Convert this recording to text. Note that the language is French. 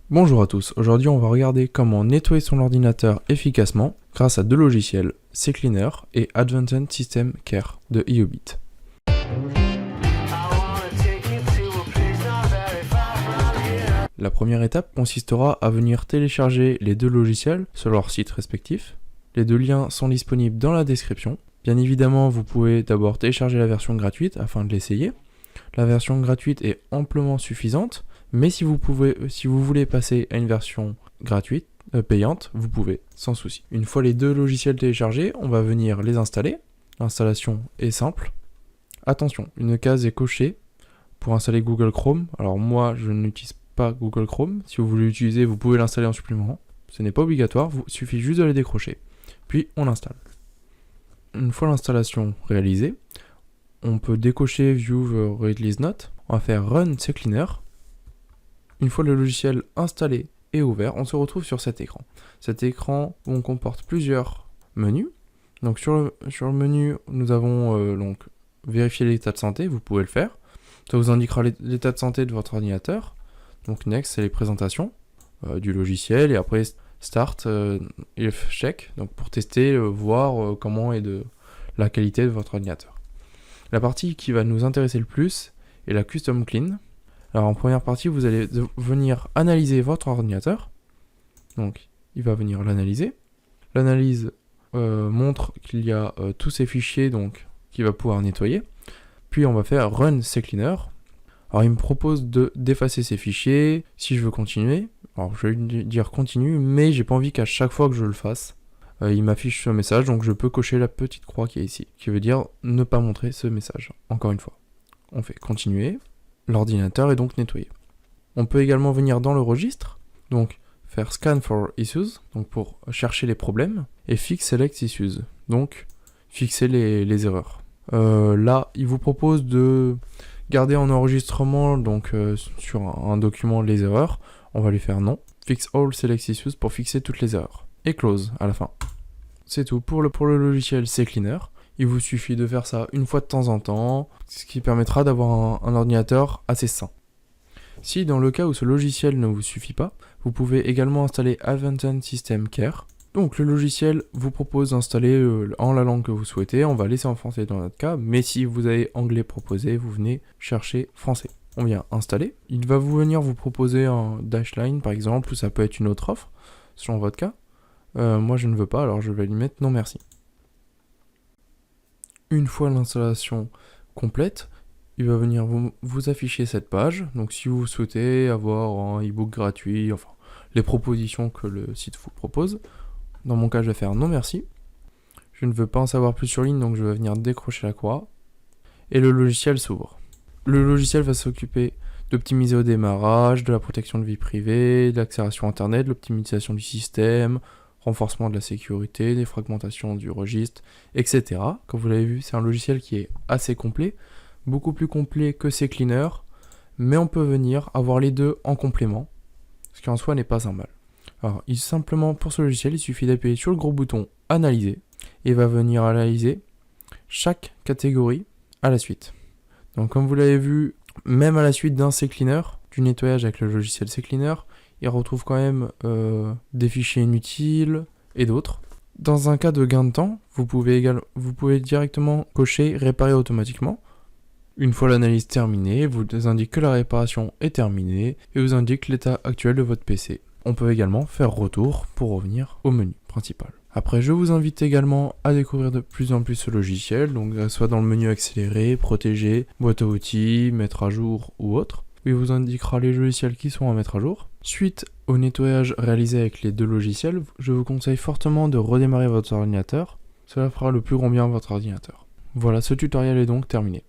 Bonjour à tous, aujourd'hui on va regarder comment nettoyer son ordinateur efficacement grâce à deux logiciels, CCleaner et Advanced System Care de IOBIT. La première étape consistera à venir télécharger les deux logiciels sur leur site respectif. Les deux liens sont disponibles dans la description. Bien évidemment, vous pouvez d'abord télécharger la version gratuite afin de l'essayer. La version gratuite est amplement suffisante, mais si vous voulez passer à une version gratuite, payante, vous pouvez, sans souci. Une fois les deux logiciels téléchargés, on va venir les installer. L'installation est simple. Attention, une case est cochée pour installer Google Chrome. Alors moi, je n'utilise pas Google Chrome. Si vous voulez l'utiliser, vous pouvez l'installer en supplément. Ce n'est pas obligatoire, il suffit juste de les décrocher. Puis on l'installe. Une fois l'installation réalisée, on peut décocher View the Release Note. On va faire Run CCleaner. Une fois le logiciel installé et ouvert, on se retrouve sur cet écran. Cet écran on comporte plusieurs menus. Donc sur le menu, nous avons donc vérifier l'état de santé, vous pouvez le faire. Ça vous indiquera l'état de santé de votre ordinateur. Donc Next, c'est les présentations du logiciel, et après Start, if check, donc pour tester, voir comment est la qualité de votre ordinateur. La partie qui va nous intéresser le plus est la Custom Clean. Alors en première partie, vous allez venir analyser votre ordinateur. Donc il va venir l'analyser. L'analyse montre qu'il y a tous ces fichiers donc qu'il va pouvoir nettoyer. Puis on va faire Run CCleaner. Alors il me propose d'effacer ces fichiers. Si je veux continuer, alors je vais lui dire continue, mais j'ai pas envie qu'à chaque fois que je le fasse, il m'affiche ce message, donc je peux cocher la petite croix qui est ici, qui veut dire ne pas montrer ce message. Encore une fois, on fait continuer. L'ordinateur est donc nettoyé. On peut également venir dans le registre, donc faire Scan for Issues, donc pour chercher les problèmes, et Fix Select Issues, donc fixer les erreurs. Là, il vous propose de garder en enregistrement donc sur un document les erreurs. On va lui faire non. Fix All Select Issues pour fixer toutes les erreurs. Et Close à la fin. C'est tout pour le logiciel CCleaner. Il vous suffit de faire ça une fois de temps en temps, ce qui permettra d'avoir un ordinateur assez sain. Si dans le cas où ce logiciel ne vous suffit pas, vous pouvez également installer Advanced System Care. Donc le logiciel vous propose d'installer en la langue que vous souhaitez. On va laisser en français dans notre cas, mais si vous avez anglais proposé, vous venez chercher français. On vient installer. Il va venir vous proposer un Dashline par exemple, ou ça peut être une autre offre, selon votre cas. Moi je ne veux pas, alors je vais lui mettre non merci. Une fois l'installation complète, il va venir vous afficher cette page. Donc si vous souhaitez avoir un e-book gratuit, enfin les propositions que le site vous propose. Dans mon cas, je vais faire non merci. Je ne veux pas en savoir plus sur ligne, donc je vais venir décrocher la croix. Et le logiciel s'ouvre. Le logiciel va s'occuper d'optimiser au démarrage, de la protection de vie privée, de l'accélération internet, de l'optimisation du système, renforcement de la sécurité, des fragmentations du registre, etc. Comme vous l'avez vu, c'est un logiciel qui est assez complet, beaucoup plus complet que CCleaner, mais on peut venir avoir les deux en complément, ce qui en soi n'est pas un mal. Alors, simplement pour ce logiciel, il suffit d'appuyer sur le gros bouton Analyser, et il va venir analyser chaque catégorie à la suite. Donc comme vous l'avez vu, même à la suite d'un CCleaner, du nettoyage avec le logiciel CCleaner, il retrouve quand même des fichiers inutiles et d'autres. Dans un cas de gain de temps, vous pouvez directement cocher réparer automatiquement. Une fois l'analyse terminée, vous indique que la réparation est terminée et vous indique l'état actuel de votre PC. On peut également faire retour pour revenir au menu principal. Après, je vous invite également à découvrir de plus en plus ce logiciel, donc soit dans le menu accéléré, protéger, boîte à outils, mettre à jour ou autre. Il vous indiquera les logiciels qui sont à mettre à jour. Suite au nettoyage réalisé avec les deux logiciels, je vous conseille fortement de redémarrer votre ordinateur. Cela fera le plus grand bien à votre ordinateur. Voilà, ce tutoriel est donc terminé.